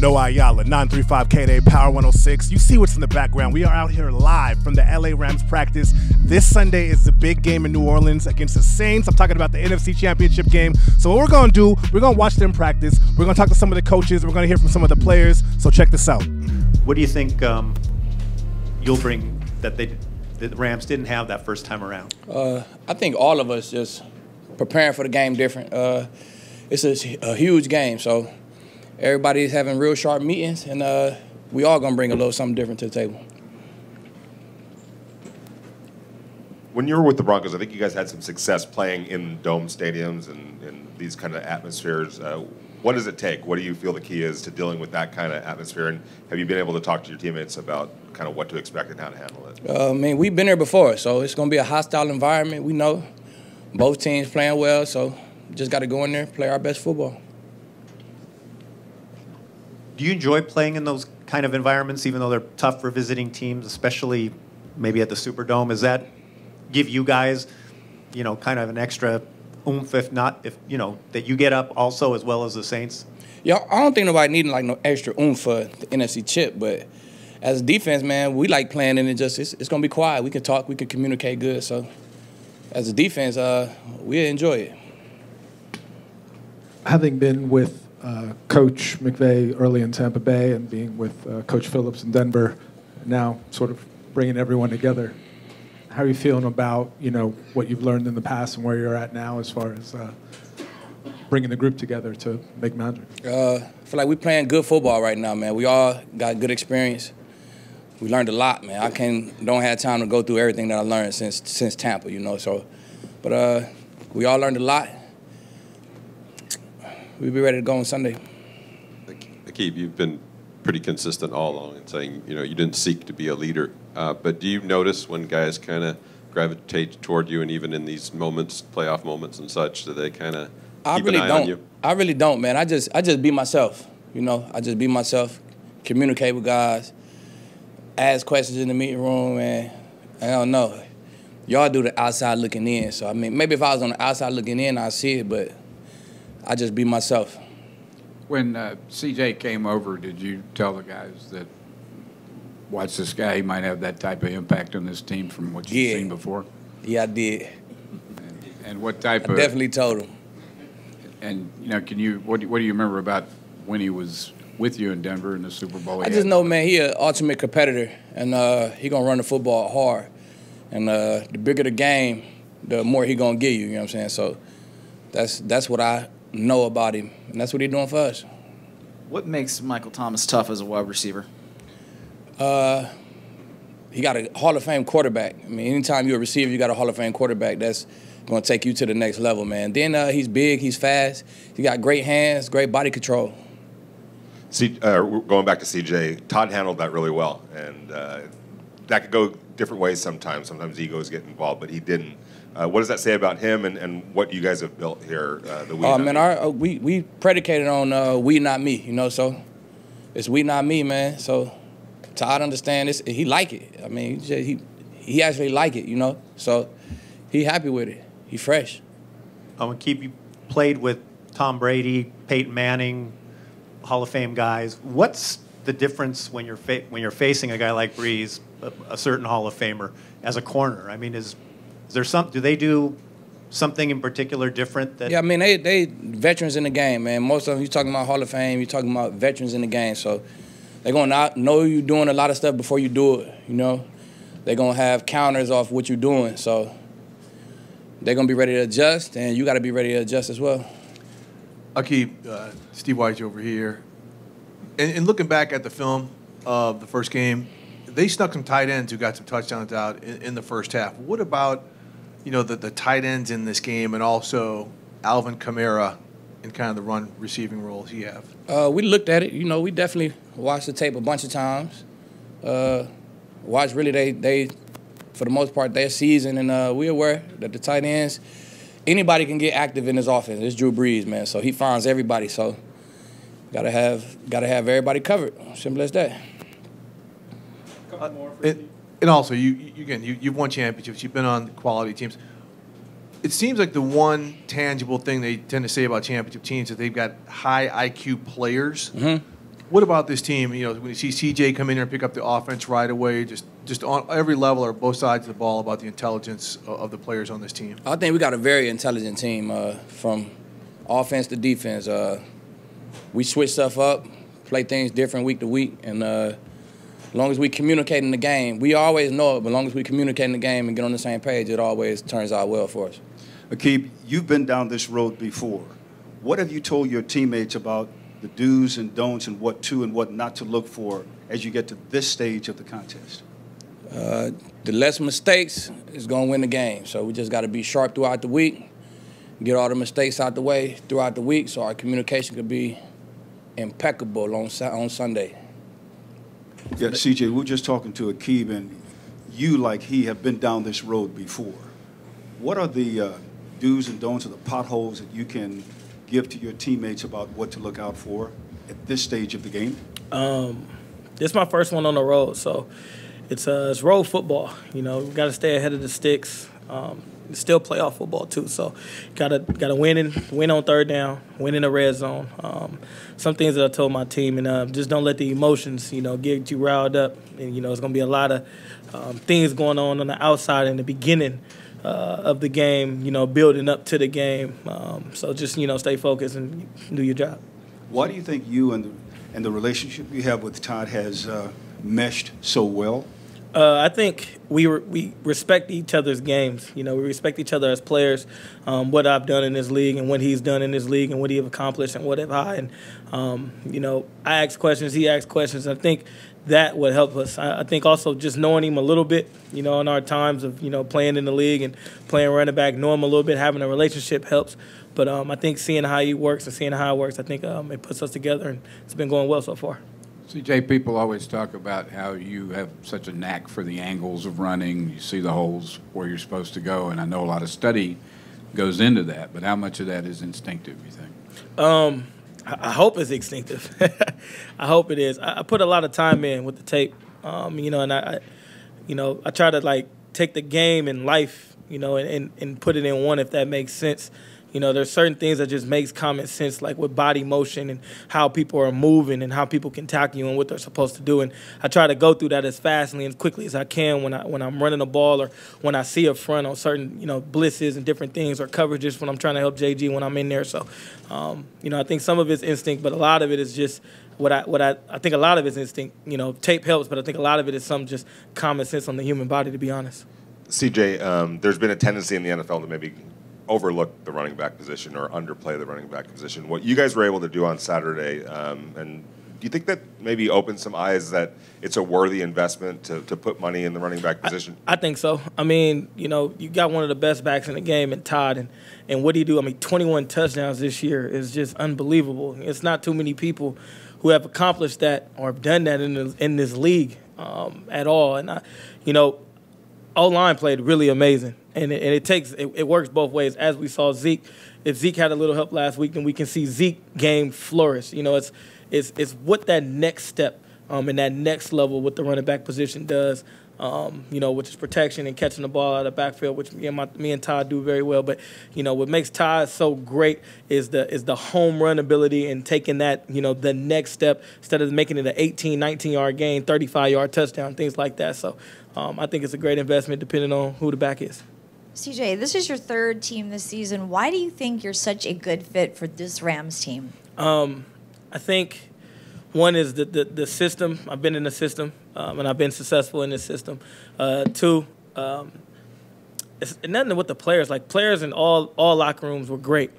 No Ayala, 935 KDA Power 106. You see what's in the background. We are out here live from the LA Rams practice. This Sunday is the big game in New Orleans against the Saints. I'm talking about the NFC Championship game. So what we're going to do, we're going to watch them practice. We're going to talk to some of the coaches. We're going to hear from some of the players. So check this out. What do you think you'll bring that the Rams didn't have that first time around? I think all of us just preparing for the game different. It's a huge game, so everybody's having real sharp meetings, and we all gonna bring a little something different to the table. When you were with the Broncos, I think you guys had some success playing in dome stadiums and these kind of atmospheres. What does it take? What do you feel the key is to dealing with that kind of atmosphere? And have you been able to talk to your teammates about kind of what to expect and how to handle it? I mean, we've been there before, so it's gonna be a hostile environment. We know both teams playing well, so just got to go in there, play our best football. Do you enjoy playing in those kind of environments, even though they're tough for visiting teams, especially maybe at the Superdome? Does that give you guys, you know, kind of an extra oomph, if you know, that you get up also as well as the Saints? Yeah, I don't think nobody needing like no extra oomph for the NFC chip, but as a defense, man, we like playing and it's gonna be quiet. We can talk, we can communicate good. So as a defense, we enjoy it. Having been with Coach McVay early in Tampa Bay and being with Coach Phillips in Denver, now sort of bringing everyone together, how are you feeling about, you know, what you've learned in the past and where you're at now as far as bringing the group together to make magic? I feel like we're playing good football right now, man. We all got good experience. We learned a lot, man. Don't have time to go through everything that I learned since Tampa, you know. So, but we all learned a lot. We'll be ready to go on Sunday. Aqib, you've been pretty consistent all along in saying, you know, you didn't seek to be a leader. But do you notice when guys kind of gravitate toward you, and even in these moments, playoff moments and such, do they kind of keep an eye on you? I really don't, man. I just be myself. You know, I just be myself, communicate with guys, ask questions in the meeting room, and I don't know. Y'all do the outside looking in. So, I mean, maybe if I was on the outside looking in, I'd see it, but I just be myself. When CJ came over, did you tell the guys that, watch this guy, he might have that type of impact on this team from what you've seen before? Yeah, I did. And what type I definitely told him. And, you know, what do you remember about when he was with you in Denver in the Super Bowl? I just know, man, he an ultimate competitor, and he going to run the football hard. And the bigger the game, the more he going to give you, you know what I'm saying? So that's what I know about him, and that's what he's doing for us. What makes Michael Thomas tough as a wide receiver? He got a Hall of Fame quarterback. I mean, anytime you're a receiver, you got a Hall of Fame quarterback. That's going to take you to the next level, man. Then he's big, he's fast, he got great hands, great body control. Going back to CJ, Todd handled that really well, and that could go different ways sometimes. Sometimes egos get involved, but he didn't. What does that say about him and what you guys have built here? We predicated on we, not me, you know, so it's we, not me, man. So Todd understand this. He like it. I mean, he actually like it, you know, so he happy with it. He fresh. Aqib, you played with Tom Brady, Peyton Manning, Hall of Fame guys. What's the difference when you're facing a guy like Breeze, a certain Hall of Famer, as a corner? I mean, do they do something in particular different? Yeah, I mean, they veterans in the game, man. Most of them, you're talking about Hall of Fame, you're talking about veterans in the game. So they're going to know you're doing a lot of stuff before you do it, you know. They're going to have counters off what you're doing. So they're going to be ready to adjust, and you got to be ready to adjust as well. Aqib, Steve White over here. And looking back at the film of the first game, they snuck some tight ends who got some touchdowns out in the first half. What about, you know, the tight ends in this game, and also Alvin Kamara and kind of the run receiving roles he have? We looked at it. You know, we definitely watched the tape a bunch of times. Watched really they for the most part, their season, and we're aware that the tight ends, anybody can get active in this offense. It's Drew Brees, man, so he finds everybody. So gotta have everybody covered. Simple as that. And also, you've won championships. You've been on quality teams. It seems like the one tangible thing they tend to say about championship teams is that they've got high IQ players. Mm-hmm. What about this team? You know, when you see CJ come in here and pick up the offense right away, just on every level or both sides of the ball, about the intelligence of the players on this team? I think we got a very intelligent team from offense to defense. We switch stuff up, play things different week to week, and as long as we communicate in the game, we always know it, but as long as we communicate in the game and get on the same page, it always turns out well for us. Aqib, you've been down this road before. What have you told your teammates about the do's and don'ts and what to and what not to look for as you get to this stage of the contest? The less mistakes is going to win the game. So we just got to be sharp throughout the week, get all the mistakes out the way throughout the week so our communication could be impeccable on Sunday. Yeah, CJ, we were just talking to Aqib, and you, like he, have been down this road before. What are the do's and don'ts or the potholes that you can give to your teammates about what to look out for at this stage of the game? This is my first one on the road, so it's road football. You know, we got to stay ahead of the sticks. It's still playoff football too, so gotta win on third down, win in the red zone. Some things that I told my team, and just don't let the emotions, get you riled up. And it's gonna be a lot of things going on the outside in the beginning of the game, building up to the game. So just stay focused and do your job. Why do you think you and the relationship you have with Todd has meshed so well? I think we respect each other's games. We respect each other as players, what I've done in this league and what he's done in this league and what he's accomplished and what have I. And, I ask questions, he asks questions. I think that would help us. I think also just knowing him a little bit, in our times of, playing in the league and playing running back, knowing him a little bit, having a relationship helps. But I think seeing how he works and seeing how it works, I think it puts us together, and it's been going well so far. CJ, people always talk about how you have such a knack for the angles of running. You see the holes where you're supposed to go, and I know a lot of study goes into that. But how much of that is instinctive, you think? I hope it's instinctive. I hope it is. I put a lot of time in with the tape, and I try to take the game and life, and put it in one, if that makes sense. There's certain things that just makes common sense, like with body motion and how people are moving and how people can tackle you and what they're supposed to do. And I try to go through that as fast and as quickly as I can when I'm running the ball or when I see a front on certain, blitzes and different things or coverages when I'm trying to help JG when I'm in there. So, I think some of it's instinct, but a lot of it is just I think a lot of it's instinct. Tape helps, but I think a lot of it is some just common sense on the human body, to be honest. CJ, there's been a tendency in the NFL to maybe overlook the running back position or underplay the running back position. What you guys were able to do on Saturday, and do you think that maybe opened some eyes that it's a worthy investment to put money in the running back position? I think so. I mean, you got one of the best backs in the game in Todd, and what do you do? I mean, 21 touchdowns this year is just unbelievable. It's not too many people who have accomplished that or have done that in this league at all. And O-line played really amazing. And it works both ways. As we saw Zeke, if Zeke had a little help last week, then we can see Zeke game flourish. It's what that next step and that next level with the running back position does, which is protection and catching the ball out of the backfield, which me and Todd do very well. But what makes Todd so great is the home run ability and taking that the next step instead of making it an 18, 19-yard gain, 35-yard touchdown, things like that. So I think it's a great investment depending on who the back is. CJ, this is your third team this season. Why do you think you're such a good fit for this Rams team? I think one is the system. I've been in the system, and I've been successful in this system. Two, it's nothing with the players. Like, players in all locker rooms were great.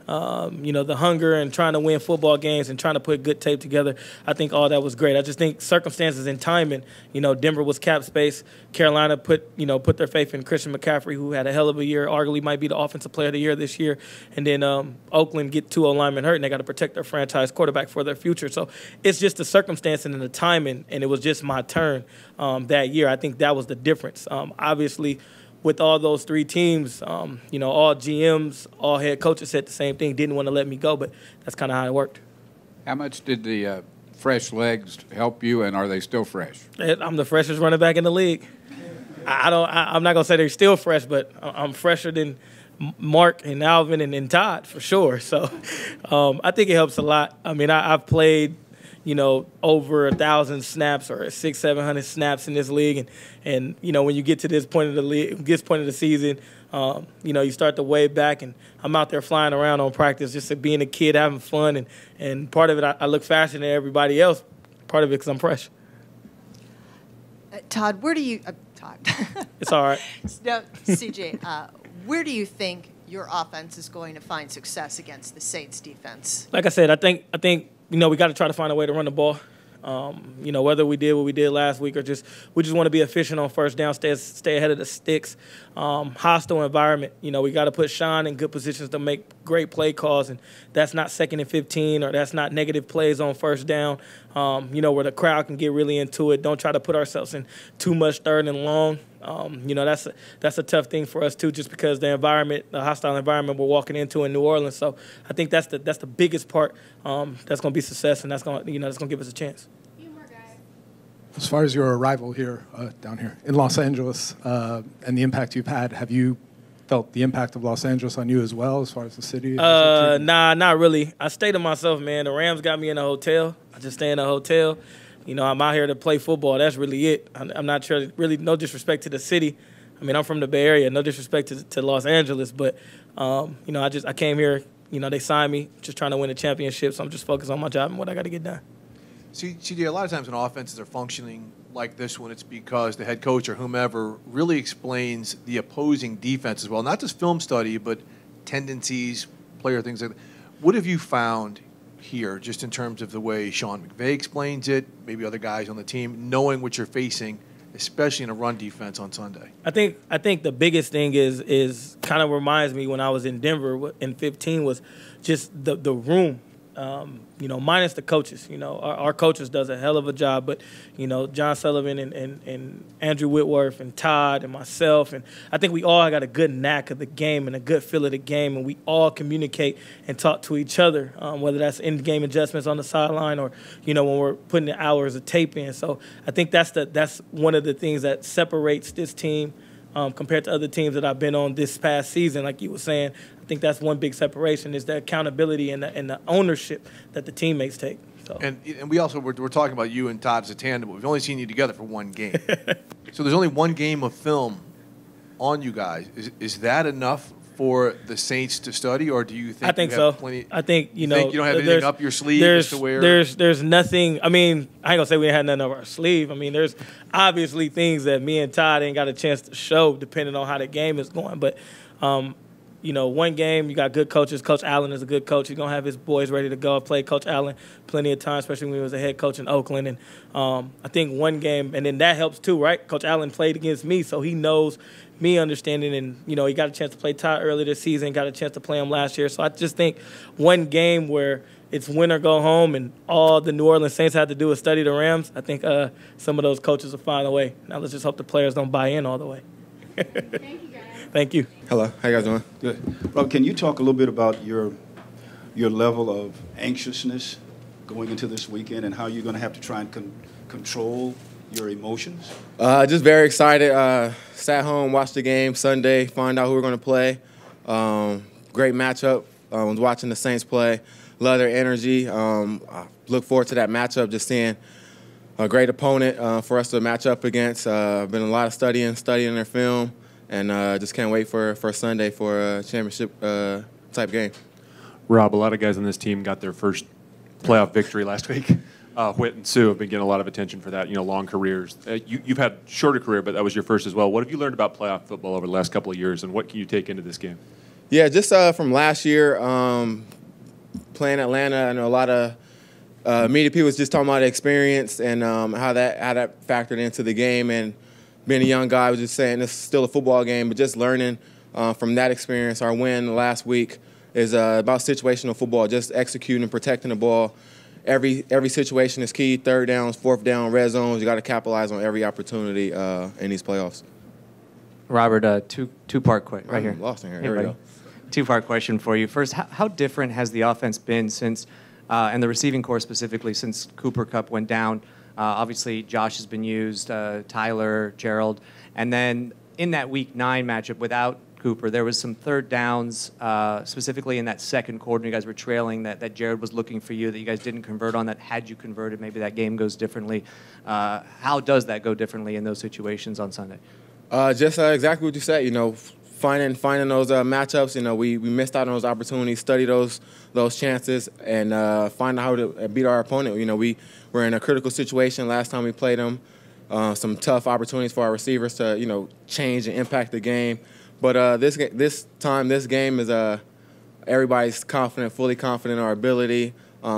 The hunger and trying to win football games and trying to put good tape together, I think all that was great. I just think circumstances and timing, Denver was cap space. Carolina put their faith in Christian McCaffrey, who had a hell of a year, arguably might be the offensive player of the year this year. And then Oakland get 2 linemen hurt, and they got to protect their franchise quarterback for their future. So it's just the circumstance and the timing, and it was just my turn that year. I think that was the difference. Obviously, with all those 3 teams, all GMs, all head coaches said the same thing, didn't want to let me go, but that's kind of how it worked. How much did the fresh legs help you, and are they still fresh? I'm the freshest running back in the league. I'm not going to say they're still fresh, but I'm fresher than Mark and Alvin and Todd for sure. So I think it helps a lot. I mean, I've played, over 1,000 snaps or 600-700 snaps in this league, and when you get to this point of the league, this point of the season, you start to weigh back, and I'm out there flying around on practice, just being a kid, having fun, and part of it I look faster than everybody else. Part of it because I'm fresh. Todd, where do you? Todd. It's all right. No, CJ, where do you think your offense is going to find success against the Saints defense? Like I said, I think we got to try to find a way to run the ball. Whether we did what we did last week or we just want to be efficient on first down, stay ahead of the sticks. Hostile environment. We got to put Sean in good positions to make great play calls, and that's not 2nd and 15 or that's not negative plays on first down. Where the crowd can get really into it. Don't try to put ourselves in too much 3rd and long. That's a tough thing for us too, just because the hostile environment we're walking into in New Orleans. So I think that's the biggest part. That's going to be success, and that's going to give us a chance. As far as your arrival here, down here in Los Angeles, and the impact you've had, have you felt the impact of Los Angeles on you as well, as far as the city? Nah, not really. I stay to myself, man. The Rams got me in a hotel. I just stay in a hotel. I'm out here to play football. That's really it. I'm not sure. Really, no disrespect to the city. I mean, I'm from the Bay Area. No disrespect to Los Angeles, but I came here. They signed me, just trying to win a championship. So I'm just focused on my job and what I got to get done. See, CJ, a lot of times when offenses are functioning like this one, it's because the head coach or whomever really explains the opposing defense as well. Not just film study, but tendencies, player things like that. What have you found here, just in terms of the way Sean McVay explains it, maybe other guys on the team, knowing what you're facing, especially in a run defense on Sunday? I think the biggest thing is kind of reminds me when I was in Denver in 15 was just the room. Minus the coaches. Our coaches does a hell of a job, but, John Sullivan and Andrew Whitworth and Todd and myself, and I think we all got a good knack of the game and a good feel of the game, and we all communicate and talk to each other, whether that's in-game adjustments on the sideline or, when we're putting the hours of tape in. So I think that's one of the things that separates this team compared to other teams that I've been on this past season, like you were saying. I think that's one big separation is the accountability and the ownership that the teammates take. So. And we also we're talking about you and Todd as a tandem, but we've only seen you together for one game. So there's only one game of film on you guys. Is that enough for the Saints to study, or do you think I think you have so. plenty? I think you don't have anything up your sleeve as to where there's nothing. I mean, I ain't gonna say we had nothing up our sleeve. I mean, there's obviously things that me and Todd ain't got a chance to show, depending on how the game is going. But one game, you got good coaches. Coach Allen is a good coach. He's going to have his boys ready to go. I played Coach Allen plenty of times, especially when he was a head coach in Oakland. And I think one game, and then that helps too, right? Coach Allen played against me, so he knows me understanding. And, he got a chance to play Todd earlier this season, got a chance to play him last year. So I just think one game where it's win or go home and all the New Orleans Saints have to do is study the Rams, I think some of those coaches will find a way. Now let's just hope the players don't buy in all the way. Thank you, guys. Thank you. Hello. How you guys doing? Good. Rob, can you talk a little bit about your level of anxiousness going into this weekend and how you're going to have to try and control your emotions? Just very excited. Sat home, watched the game Sunday, find out who we're going to play. Great matchup. Was watching the Saints play. Love their energy. I look forward to that matchup, just seeing a great opponent for us to match up against. Been a lot of studying their film, and just can't wait for Sunday for a championship type game. Rob, a lot of guys on this team got their first playoff victory last week. Whit and Sue have been getting a lot of attention for that, long careers. You've had shorter career, but that was your first as well. What have you learned about playoff football over the last couple of years, and what can you take into this game? Yeah, just from last year, playing Atlanta, I know a lot of media people was just talking about the experience and how that factored into the game. And being a young guy, I was just saying it's still a football game, but just learning from that experience. Our win last week is about situational football, just executing and protecting the ball. Every situation is key. Third downs, fourth down, red zones. You got to capitalize on every opportunity in these playoffs. Robert, two-part question right here. I'm lost in here. Hey, Here we buddy. go. Two-part question for you. First, how different has the offense been since, and the receiving corps specifically, since Cooper Kupp went down? Obviously, Josh has been used, Tyler, Gerald. And then in that Week 9 matchup without Cooper. There was some third downs, specifically in that second quarter. You guys were trailing that Jared was looking for you, that you guys didn't convert on, that had you converted, maybe that game goes differently. How does that go differently in those situations on Sunday? Just exactly what you said. Finding those matchups. We missed out on those opportunities, study those chances, and find out how to beat our opponent. We were in a critical situation last time we played them. Some tough opportunities for our receivers to change and impact the game. But this game is everybody's fully confident in our ability.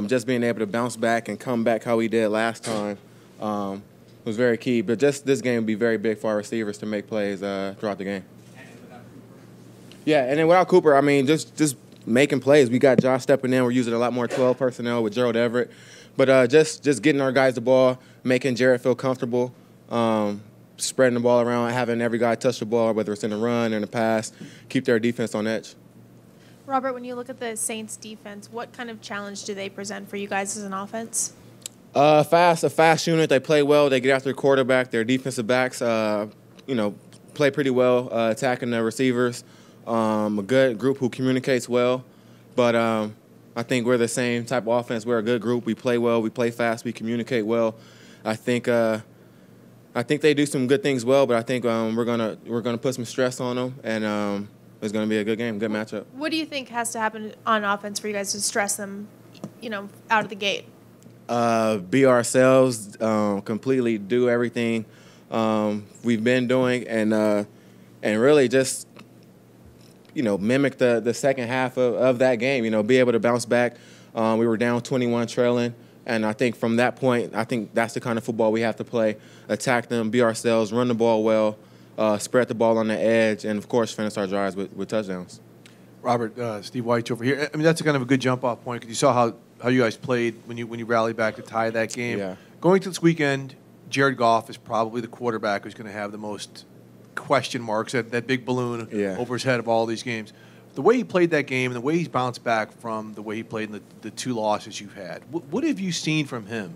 Just being able to bounce back and come back how we did last time was very key. But just this game would be very big for our receivers to make plays throughout the game. Yeah, and then without Cooper, just making plays. We got Josh stepping in. We're using a lot more 12 personnel with Gerald Everett. But just getting our guys the ball, making Jared feel comfortable, spreading the ball around, having every guy touch the ball, whether it's in the run or in the pass, keep their defense on edge. Robert, when you look at the Saints defense, what kind of challenge do they present for you guys as an offense? A fast unit. They play well. They get after the quarterback. Their defensive backs, play pretty well, attacking the receivers. A good group who communicates well. But I think we're the same type of offense. We're a good group. We play well. We play fast. We communicate well. I think they do some good things well, but I think we're gonna put some stress on them, and it's gonna be a good game, good matchup. What do you think has to happen on offense for you guys to stress them, out of the gate? Be ourselves, completely do everything we've been doing, and really just mimic the second half of that game. Be able to bounce back. We were down 21 trailing, and I think from that point, I think that's the kind of football we have to play. Attack them, be ourselves, run the ball well, spread the ball on the edge, and, of course, finish our drives with touchdowns. Robert, Steve White over here. That's kind of a good jump-off point because you saw how you guys played when you rallied back to tie that game. Yeah. Going to this weekend, Jared Goff is probably the quarterback who's going to have the most question marks, that big balloon over his head of all these games. The way he played that game and the way he's bounced back from the way he played in the two losses you've had, what have you seen from him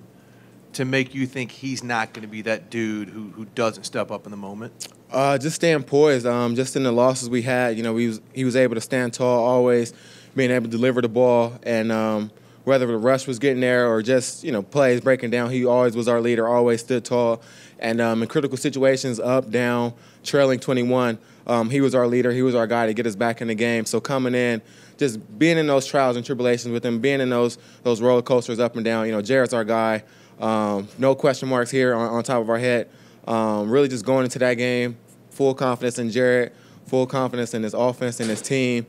to make you think he's not going to be that dude who doesn't step up in the moment? Just staying poised. Just in the losses we had, he was able to stand tall, always being able to deliver the ball, and whether the rush was getting there or just plays breaking down, he always was our leader, always stood tall. And in critical situations, up, down, trailing 21, he was our leader. He was our guy to get us back in the game. So coming in, just being in those trials and tribulations with him, being in those roller coasters up and down. Jared's our guy. No question marks here on top of our head. Really just going into that game, full confidence in Jared, full confidence in his offense and his team.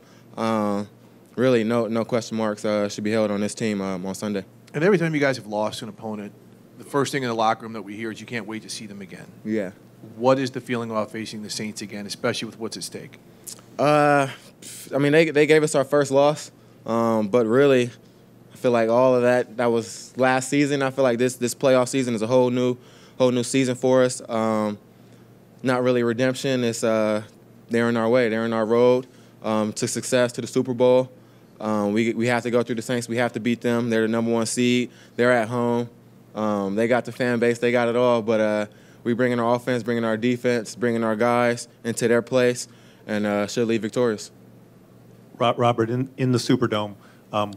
Really, no question marks should be held on this team on Sunday. And every time you guys have lost to an opponent, the first thing in the locker room that we hear is you can't wait to see them again. Yeah. What is the feeling about facing the Saints again, especially with what's at stake? They gave us our first loss, but really, I feel like all of that was last season. I feel like this playoff season is a whole new season for us. Not really redemption. It's they're in our way. They're in our road to success, to the Super Bowl. We have to go through the Saints. We have to beat them. They're the #1 seed. They're at home. They got the fan base. They got it all. But we bring in our offense, bring in our defense, bringing our guys into their place, and should leave victorious. Robert, in the Superdome,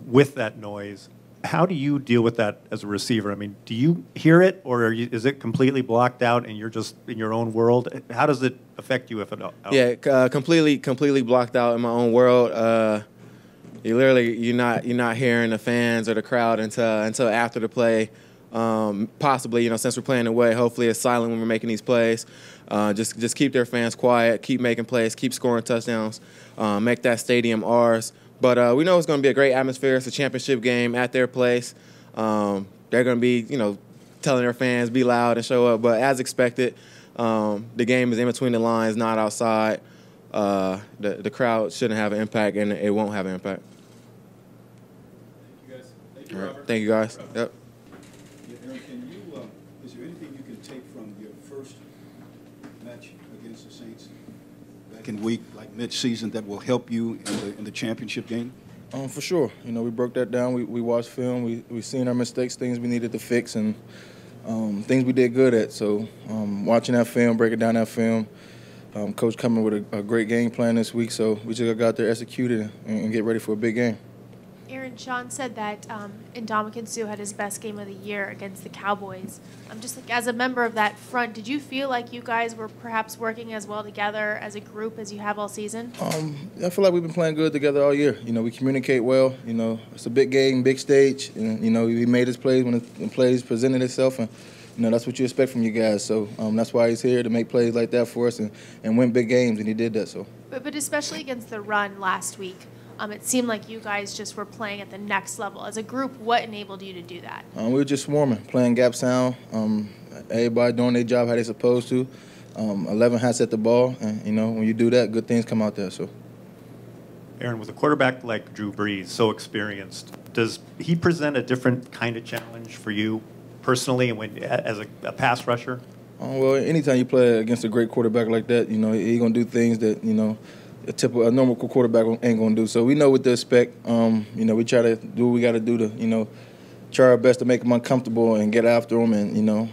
with that noise, how do you deal with that as a receiver? Do you hear it, or is it completely blocked out and you're just in your own world? How does it affect you, if at all? Yeah, completely blocked out in my own world. You're not hearing the fans or the crowd until after the play. Possibly, since we're playing away, hopefully it's silent when we're making these plays. Just keep their fans quiet, keep making plays, keep scoring touchdowns, make that stadium ours. But we know it's going to be a great atmosphere. It's a championship game at their place. They're going to be, telling their fans, be loud and show up. But as expected, the game is in between the lines, not outside. The crowd shouldn't have an impact, and it won't have an impact. Thank you, guys. Thank you, Robert. Thank you, guys. Yep. Is there anything you can take from your first match against the Saints back in week, like mid-season, that will help you in the championship game? For sure. We broke that down. We watched film. We seen our mistakes, things we needed to fix, and things we did good at. So watching that film, breaking down that film, Coach coming with a great game plan this week, so we just got to go out there, execute it, and get ready for a big game. Aaron, Sean said that Ndamukong Suh had his best game of the year against the Cowboys. Just like as a member of that front, did you feel like you guys were perhaps working as well together as a group as you have all season? I feel like we've been playing good together all year. We communicate well. It's a big game, big stage, and he made his plays when the plays presented itself, and that's what you expect from you guys. So that's why he's here, to make plays like that for us and win big games, and he did that. So. But especially against the run last week. It seemed like you guys just were playing at the next level. As a group, what enabled you to do that? We were just swarming, playing gap sound, everybody doing their job how they're supposed to, 11 hats at the ball, and, when you do that, good things come out there. So, Aaron, with a quarterback like Drew Brees, so experienced, does he present a different kind of challenge for you personally and as a pass rusher? Well, anytime you play against a great quarterback like that, he's going to do things that, a normal quarterback ain't going to do. So we know what to expect. We try to do what we got to do to, try our best to make him uncomfortable and get after him. And,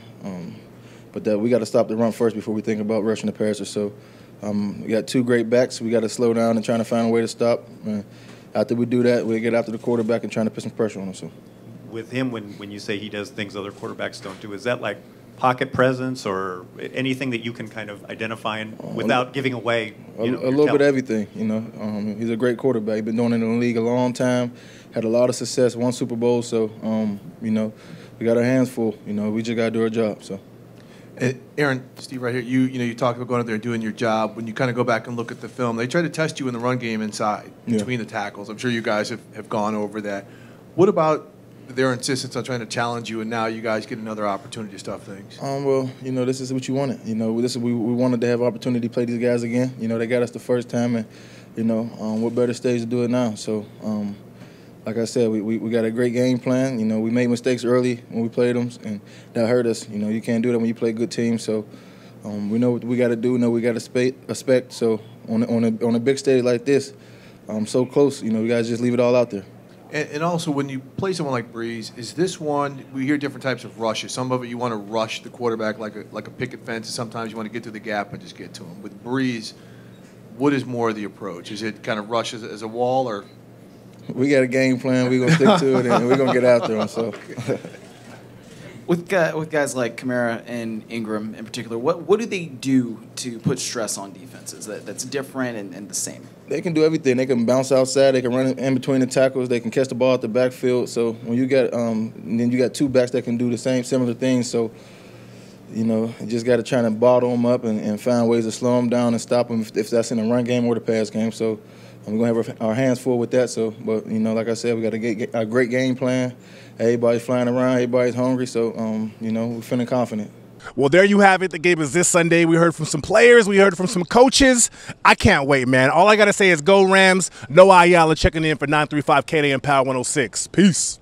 but we got to stop the run first before we think about rushing the passer. So we got two great backs. We got to slow down and trying to find a way to stop. And after we do that, we get after the quarterback and trying to put some pressure on him. So. With him, when you say he does things other quarterbacks don't do, is that like pocket presence or anything that you can kind of identify without giving away? A little bit of everything. He's a great quarterback. He's been doing it in the league a long time. Had a lot of success, won Super Bowl. So we got our hands full. We just got to do our job. So. Aaron, Steve, right here. You talk about going out there and doing your job. When you kind of go back and look at the film, they try to test you in the run game inside between the tackles. I'm sure you guys have gone over that. What about their insistence on trying to challenge you, and now you guys get another opportunity to stuff things? Well, this is what you wanted. We wanted to have opportunity to play these guys again. They got us the first time, and what better stage to do it now? So, like I said, we got a great game plan. We made mistakes early when we played them, and that hurt us. You can't do that when you play good teams. So, we know what we got to do. We know we got to expect. So, on a big stage like this, so close. We got to just leave it all out there. And also, when you play someone like Brees, is this one, we hear different types of rushes. Some of it you want to rush the quarterback like a picket fence, and sometimes you want to get through the gap and just get to him. With Brees, what is more of the approach? Is it kind of rush as a wall, or? We got a game plan. We're going to stick to it, and we're going to get after him. So. With guys like Kamara and Ingram in particular, what do they do to put stress on defenses that's different and the same? They can do everything. They can bounce outside. They can run in between the tackles. They can catch the ball at the backfield. So when you got then you got two backs that can do the similar things. So you just got to try to bottle them up and find ways to slow them down and stop them if that's in the run game or the pass game. So we're gonna have our hands full with that. So, but like I said, we got to get a great game plan. Everybody's flying around. Everybody's hungry. So we're feeling confident. Well, there you have it. The game is this Sunday. We heard from some players. We heard from some coaches. I can't wait, man. All I got to say is go Rams. No Ayala checking in for 935 KD and Power 106. Peace.